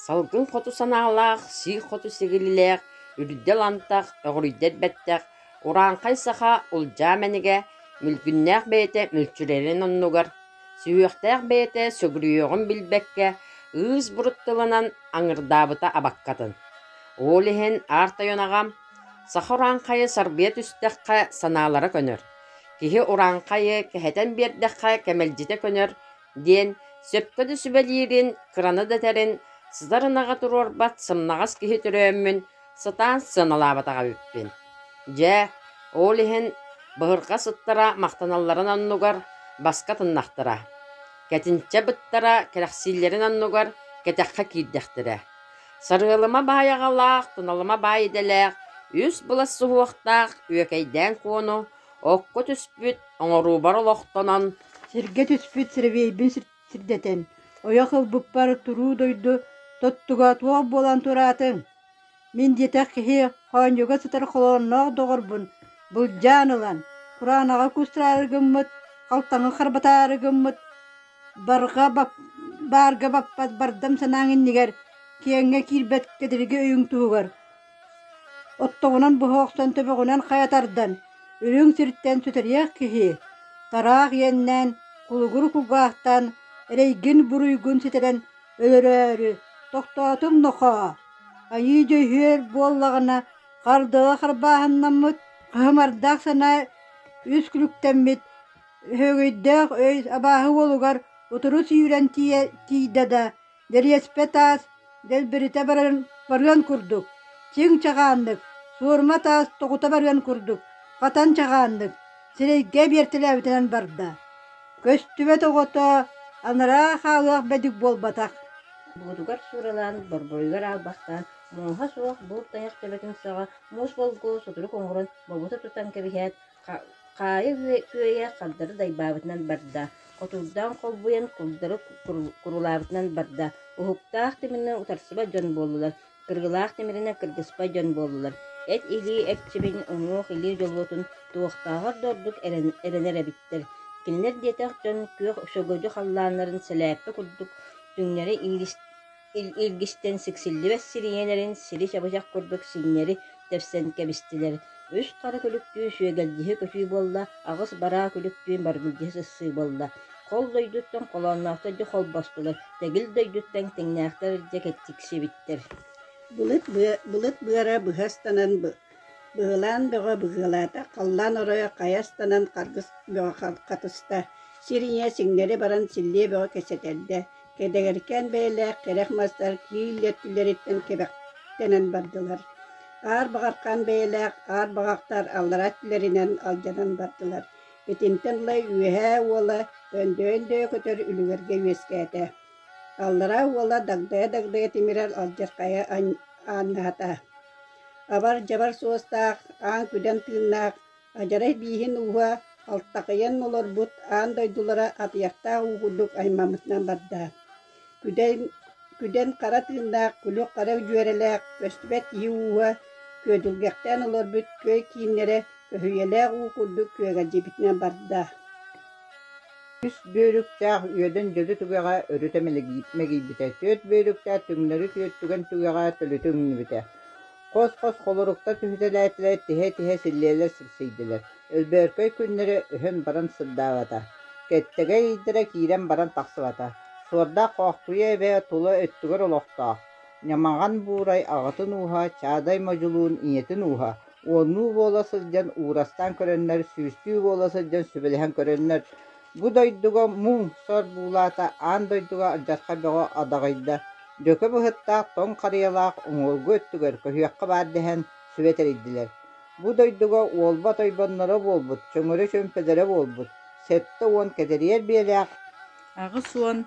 Салгын хоту санаалаах, сии хоту сигилилээх, үрдэл антах, öҕүрүйдэр бэттэх, ураанхай саха улдьаа мэнигэ мүлгүннээх бэйэтэ мүлчүрэрин оннугар, сүүөхтээх бэйэтэ сөгүрүөҕүн билбэккэ, ыыс бурутталынан аҥырдаабыта абаккатын. Ол иһин аартайынаҕам, саха ураанхайы сарбыйа түстэххэ санаалара көнөр. Киһи ураанхайы кэһэтэн биэрдэххэ кэмэлдьитэ көнөр диэн сөпкөдү сүбэлиирин, кыраны дэтэрин, сыдарынаҕа туруорбат сымнаҕас киһи төрөөммүн сытаан сыаналаабатаҕа үппин. Дьэ, ол иһин быһырҕа сыттара махтаналларын оннугар баска тыннахтара. Кэтинчэ быттара кэрэхсииллэрин оннугар кэтэххэ киирдэхтэрэ. Сарыалыма баайаҕалаах, туналыма баайыдэлээх, үс былас суһуохтаах үөкэйдээн куону окко түспүт оҥоруубар олохтонон Сиргэ түспүт сиребейбин сирдэтен. Ояк ылбыппар туруу дойду тоттуга туох болан тураатың. Мин диэтэх киһи хооньуга сытар холоонноох доҕорбун. Булдьаан ылан. Кураанага кустураарыгыммыт, халтаҥы харбатаарыгыммыт, баарга баппат бардам санааҥ иннигэр, киэҥҥэ киирбэт кэдириги өйүҥ туһугар. Оттоҕунан быһоохтон төбөҕүнэн хайатардан, үрүҥ сирттэн сүтэриэх киһи, тараах иэннэн, кулугур кугаахтан, эрэйгин буруйгун ситэрэн өлөрөөрү, тохтоотум нохоо. Айыы дьөйүөр буоллаҕына хардыга харбааһыннаммыт, кыһымардаах санаа үс күлүктэммит, högöйдөөх өй абааһы уолугар утуру сүүрэн тиидада, дэриэспэ таас дэлбиритэ барыан курдук, тиң чаҕааннык, суурма таас тоҕута барыан курдук, хатан чаҕааннык, сирэйгэ биэртилээбитинэн барда. Көстүбэ тоҕото анараа хаалыах бэдик буолбатах. Бугутугар суралаан, борборуйгар аалбахтаан, мууха суох буут таñах төбөтүн саҕа, муус болгу сутуру коҥурун бобута тутан кэбиһээт, хаайы күөйэ хардары дайбаабытынан барда, хотурдаан холбуйан кулдары курулаабытынан барда, уһуктаах тимине утарсыба дьон буоллулар, кыргылаах тимирине кыргыспа дьон буоллулар. Эт илии эпчибин уҥуох илии дьолуотун туохтааҕар дордук эрэнэр эбиттэр. Кинилэр диэтэх дьон күөх сөгөдү халлааннарын сэлээппэ курдук түҥнэри илгистэн сиксиллибэс сириэнэрин сири чабычах курдук сиҥнэри тэпсэн кэбистилэр. Үс хара күлүктүү сүөгэлдиһи көтүү буолла, аҕыс бараа күлүктүүн баргылдиһи сыссыы буолла. Хол дойдуттан холооннаахтар дьэ холбостулар, тэгил дойдуттан тиҥнээхтэр дьэ кэттиксибиттэр. Булыт быара быһастанан быһылаан бөҕө быһылаата, халлаан ороя хайастанан харгыс бөҕө хатыста, сириñэ сиҥнэри баран силлии бөҕө кэсэтэрдэ, кэдэгэркэн бэйэлээх кэрэх мастар кииллэттилэриттэн кэбэхтэнэн бардылар. Аар баҕархан бэйэлээх аар баҕактар алларааттилэринэн алдьанан бардылар. Итинтэн лай үөһээ уола дөндөө көтөр үлүгэргэ үөскээтэ. Аллара уола дагдая тимирэр алдьархайа ааннаата. Абар жабар суостаах аан күдэн тыыннаах, ажарай бииһин уһа алтакыйан олорбут аан дойдулара атыяхтаа угудук аймамытынан барда. Күдэн кара тыыннаах, күлүк кара үдүөрэлээх, көстүбэт иһи уһа күөдүлгэхтään олорбут көй кииннэре көһүйэлээх уукурдук күөгэлдьибитинэн барда. Үс бөөрүктаах үөдөн дьөдү тугаҕа өрүтэ мэгийбитэ, төт бөөрүктаах түҥнөрү күөттүгэн тугаҕа төлүтү үҥнүбүтэ. Хос холорукта түһүтэлээтлэр тиһэ силлиэлэр сырсыйдылар. Өлбөөркөй күннэрэ өһөн баран сырдаабата. Кэттэгэй ийдэрэ киирэн баран тахсыбата. Суордаах хоохтуйа эбэ тула өттүгэр олохтоох. Нямаҕан буурай аҕатын ууһа, чаадай мажулуун иñэтин ууһа. Уоннуу буола сылдьан уурастаан көрөннөр, сүүстүү буола сылдьан сүбэлэһэн көрөннөр. Бу дойдуга муҥ сор буулаата аан дойдуга алдьарха бөҕө адаҕайда. Дökö быһыттаах тоҥ харыйалаах оҥолгу өттүгөр көһүөккэ баар дэһэн сүбэтэрэйдилэр. Бу дойдуга уолба тойбонноро буолбут, чөҥөрө чөмпэлэрэ буолбут. Сетте уон кэтэриэр биэлээх Агыс уон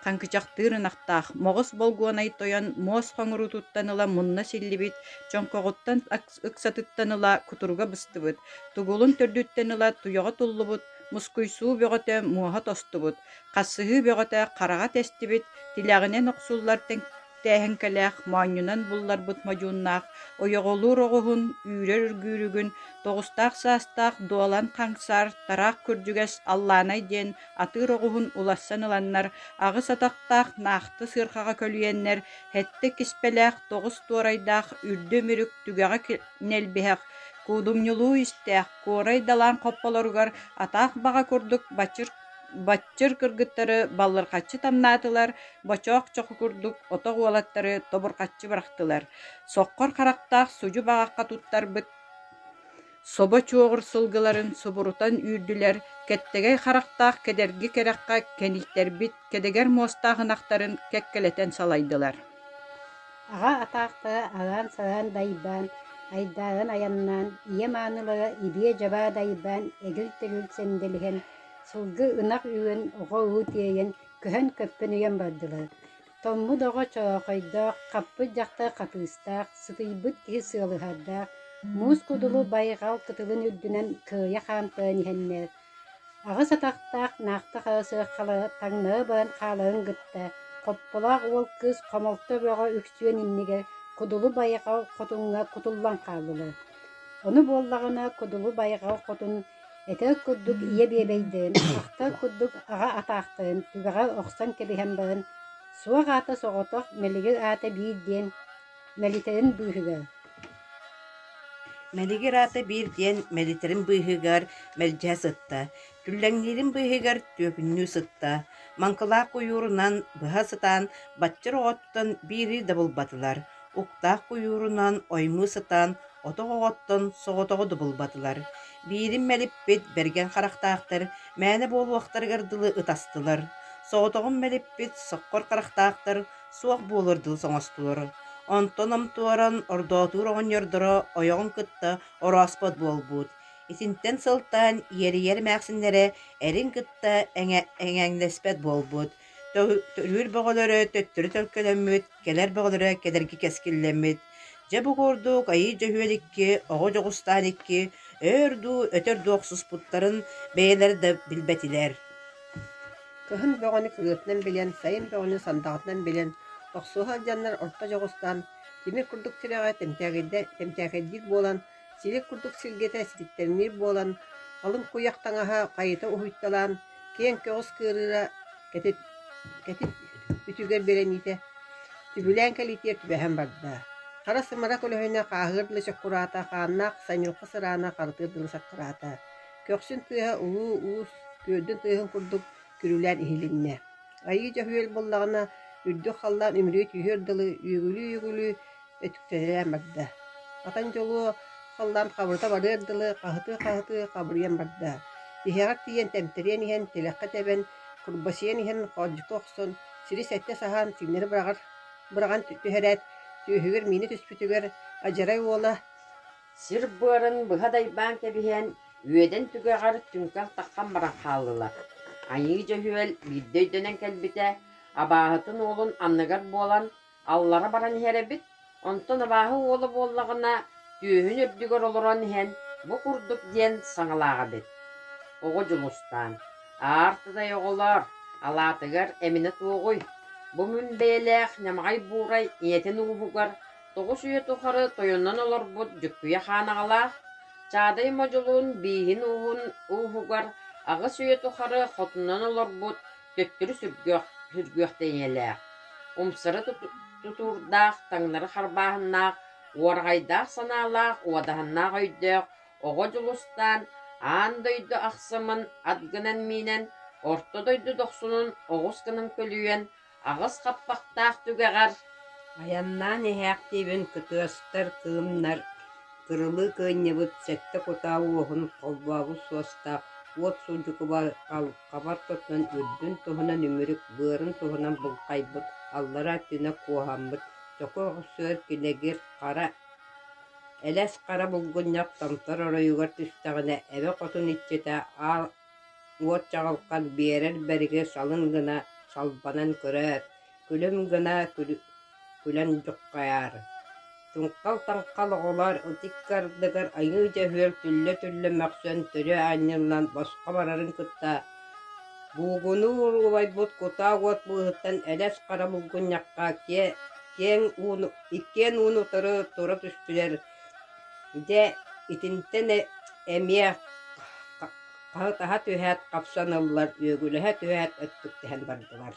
ханкычахтыырынахтаах, моҕус болгуонай тойон моос хоҥурутуттаныла мунна силлибит, чоҥкоҕуттан ыксатыттаныла кутуруга быстыбыт, тугулун төрдүттаныла туйоҕо туллубут, мускуйсуу бөҕөтө муоһа тостубут, хассыһыы бөҕөтө хараҕа тэстибит, тилэҕинэн охсуллар тээһин кэлээх маанньунан булларбыт мажууннаах ойоҕолуур оҕуһун үүрэр үргүүрүгүн тоҕустаах саастаах дуолан хаҥсаар тараах күрдьүгэс аллаанай диэн атыыр оҕуһун улассан ыланнар аҕыс атахтаах наахты сыархаҕа көлүйэннэр хэтте киспэлээх тоҕус туорайдаах үрдү мүрүк түгэҕэ нэлбиһэх куудумньулуу истээх куорай далаан хопполоругар атаах баҕа курдук баччыр кыргыттары баллырхаччы тамнаатылар, бочоох чоху курдук отох уолаттары тобурхаччы барахтылар. Соккор характаах сужу багакка туттарбыт собо чуоҕур сылгыларын собурутан үүрдүлэр, кэттэгэй характаах кэдэрги кэрэххэ кэнихтербит кэдэгэр муостаахынахтарын кэккэлэтэн салайдылар. Аға атақты агаан сагаан дайбан, айдaagan аяннаан, ие маанылыга ибие жабаа дайбан, эгил-тэгил сэнделиген, сылгы ынак үген оҕо уу тиэйэн, көһөн көппөн үйен бардылы. Томму доҕо чоохойдоох, хаппы дьахта хатыыстаах, сытыйбыт киһи сыалыһардаах, муус кудулу байҕал кытылын үрдүнэн кыайа хаамтаан иһэннэр. Аҕыс атахтаах наахта хаасыах хала таҥнаа баран хаалаын гытта, хопполаах уол кыыс хомолто бөҕө үксүөн иннигэр кудулу байҕал хотуҥҥа кутуллан хааллылы. Ону буоллаҕына кудулу байҕал хотун этэ курдук ие биэбэйдыын, ахта курдук аҕа атаахтыын, түбэҕэ охсон кэбиһэн баран, суох аата соҕотох мэлигир аата биир диэн мэлитерин быыһыгар. Мэлигир аата биир диэн мэлитерин быыһыгар мэлдьэһэ сытта, түллэҥниирин быыһыгар түөкүннүү сытта, манкылаах куйуурунан быһа сытаан баччыр оҕоттон биири дабылбатылар, уктаах куйуурунан оймуу сытаан отох оҕоттон соҕотоҕо дабылбатылар. Биирин мэлиппит берген харахтаахтар мээнэ буолуохтарыгар дылы ытастылар. Соҕотоҕун мэлиппит соккор харахтаахтар суох буолардыл соҥостулар. Онтон омтуоран ордоотуур оҕонньордоро ойоҕун кытта орооспот буолбут. Итинтэн сылтаан иэри-иэри мээхсиннэрэ эрин кытта эҥэҥнэспэт буолбут. Төрүүр бөҕөлөрө төттөрү төлкөлөммүт, келер бөҕөлөрө кэдэрги кэскиллэммит. Дьэ бугуурдук айыы дьөһүөликки, оҕо дьоҕустааникки өөрдүү өтөр дуохсуспуттарын бэйэлэр да билбэтилэр. Кыһын бөҕөнү кыгытынан билэн, сайын бөҕөнү сандаҕытынан билэн, охсуоһа дьаннар орто дьоҕустаан, тимир курдук сирэҕэ темтээхэддик буолан, силик курдук силгэтэ силиктернир буолан, алын куйах таҥаһа хайыта уһуйтталаан, киэн көҕүс кыырыыра кэтит үтүгэр берэниитэ, түбүлээн кэлитиэр түбэһэн бардаа. Хара сымара көлөһүнэ хааһыырдылы чоккураата, хааннаах санньылха сыраана хартыырдылы саккыраата. Көхсүн тыаһа улуу уус күөдүн тыаһын курдук күрүлээн иһилиннэ. Айыы дьөһүөл боллаҕына үрдүк халлаан үмүрүү түйүөрдылы үөгүлүү өтүктэрэлээн барда. Атан дьолуо халлаан хабырта барыардылы хаһыты хабырыйан барда. Иһэҕэр тиийэн тэмтэриэн иһэн тэлэххэ тэбэн курбасыйан иһэн хоордьука охсон сири сэтте саһаан сиңнери быраган түһэрээт түйүһүгэр мини түспүтүгэр ажарай уола Сир буарын быһа дайбаан кэбиһэн үөдэн түгэҕэр түҥкэх таххан баран хааллылар. Айыы дьөһүөл биирдэ-өйдөнэн кэлбитэ, абааһытын уолун анныгар буолан аллара баран иһэрэбит, онтон абааһы уолу буоллаҕына түөһүн үрдүгөр олорон иһэн бу курдук диэн саҥалааҕабит. Оҕо дьулустаан: «Аартыдай оҕолор, алаатыгар эмине туоҕуй, бу мүн бэйэлээх нямаҕай буурай ийэтин ууһугар тоҕус үйэ тухары тойоннон олорбут дьүккүйэ хаанаҕалаах, чаадай модьулуун бииһин ууһугар аҕыс үйэ тухары хотуннон олорбут төттүрү сүргүөхтэйэлээх, умсары тутуурдаах, таҥнары харбааһыннаах, уорҕайдаах санаалаах, уодаһыннаах өйдөөх, оҕо дьулустаан аан дойду ахсымын атгынан миинэн, орто дойду дохсунун оҕус гынан көлүйэн, аҕыс хаппахтаах түгэҕэр аяннаан иһээхтиибин кытыастар кыымнар кырылыы кыынньыбыт сэтте кутаа уоһун холбообус суостаах уот суулдьукуба кабар тотнан үрдүн туһунан үмүрүк быарын туһунан булхайбыт аллара түнэ куоһаммыт току оҕусугар килэгир хара элэс хара булгунньах тамтар оройугар түстаҕына эбэ хотун иччитэ уот чаҕалхан биэрэр бэригэ салын гына салбанан көрөр, күлөм гына күлэн дьуккаяар. Туңкал таңкал оҕолор утиккардыгар айыы дьөһүөл түllө мөхсүөн төрү аанньыллан босхо барарын кытта буугунуу урубайбут кутаа уот быыһыттан элэс хара булгунньахха киэ иккиэн уунутары тура түстүлэр де итинтен эмиэ таһа түһэт капсаналлар үөгүлэһэ түһэт өттүктэһэн бардылар